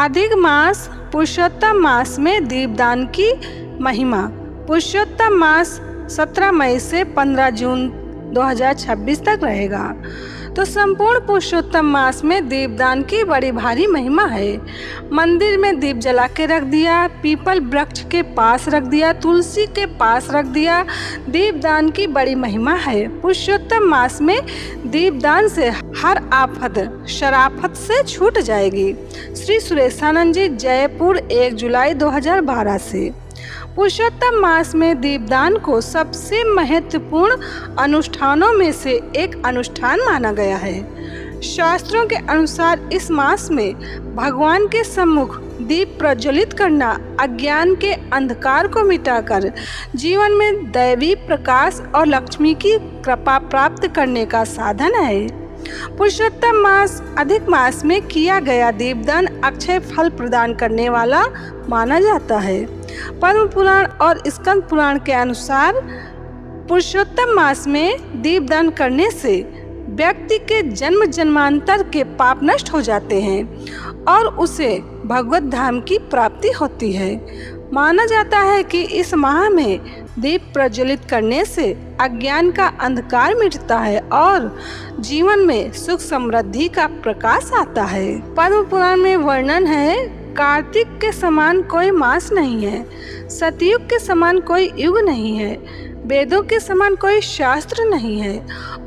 अधिक मास पुरुषोत्तम मास में दीपदान की महिमा। पुरुषोत्तम मास 17 मई से 15 जून 2026 तक रहेगा। तो संपूर्ण पुरुषोत्तम मास में दीपदान की बड़ी भारी महिमा है। मंदिर में दीप जला के रख दिया, पीपल वृक्ष के पास रख दिया, तुलसी के पास रख दिया। दीपदान की बड़ी महिमा है। पुरुषोत्तम मास में दीपदान से हर आफत शराफत से छूट जाएगी। श्री सुरेशानंद जी, जयपुर, 1 जुलाई 2012 से। पुरुषोत्तम मास में दीपदान को सबसे महत्वपूर्ण अनुष्ठानों में से एक अनुष्ठान माना गया है। शास्त्रों के अनुसार इस मास में भगवान के सम्मुख दीप प्रज्वलित करना अज्ञान के अंधकार को मिटाकर जीवन में दैवी प्रकाश और लक्ष्मी की कृपा प्राप्त करने का साधन है। पुरुषोत्तम मास अधिक मास में किया गया दीपदान अक्षय फल प्रदान करने वाला माना जाता है। पद्म पुराण और स्कंद पुराण के अनुसार पुरुषोत्तम मास में दीपदान करने से व्यक्ति के जन्म जन्मांतर के पाप नष्ट हो जाते हैं और उसे भगवत धाम की प्राप्ति होती है। माना जाता है कि इस माह में दीप प्रज्वलित करने से अज्ञान का अंधकार मिटता है और जीवन में सुख समृद्धि का प्रकाश आता है। पद्म पुराण में वर्णन है, कार्तिक के समान कोई मास नहीं है, सतयुग के समान कोई युग नहीं है, वेदों के समान कोई शास्त्र नहीं है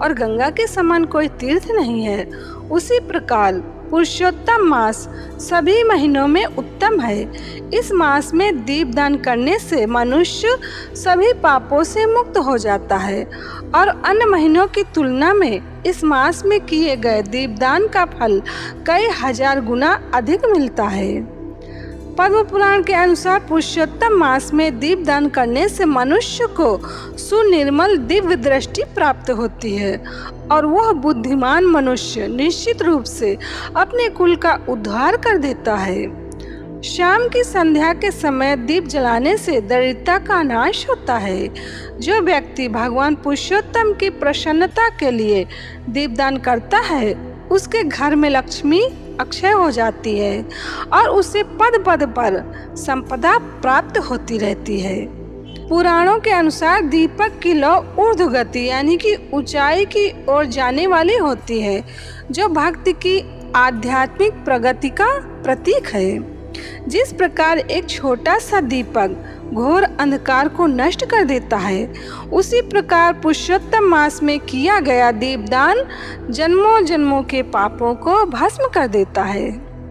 और गंगा के समान कोई तीर्थ नहीं है। उसी प्रकार पुरुषोत्तम मास सभी महीनों में उत्तम है। इस मास में दीपदान करने से मनुष्य सभी पापों से मुक्त हो जाता है और अन्य महीनों की तुलना में इस मास में किए गए दीपदान का फल कई हजार गुना अधिक मिलता है। पद्म पुराण के अनुसार पुरुषोत्तम मास में दीपदान करने से मनुष्य को सुनिर्मल दिव्य दृष्टि प्राप्त होती है और वह बुद्धिमान मनुष्य निश्चित रूप से अपने कुल का उद्धार कर देता है। शाम की संध्या के समय दीप जलाने से दरिद्रता का नाश होता है। जो व्यक्ति भगवान पुरुषोत्तम की प्रसन्नता के लिए दीपदान करता है उसके घर में लक्ष्मी अक्षय हो जाती है और उसे पद पद पर संपदा प्राप्त होती रहती है। पुराणों के अनुसार दीपक की लौ ऊर्ध्व गति यानी कि ऊंचाई की ओर जाने वाली होती है, जो भक्ति की आध्यात्मिक प्रगति का प्रतीक है। जिस प्रकार एक छोटा सा दीपक घोर अंधकार को नष्ट कर देता है, उसी प्रकार पुरुषोत्तम मास में किया गया दीपदान जन्मों जन्मों के पापों को भस्म कर देता है।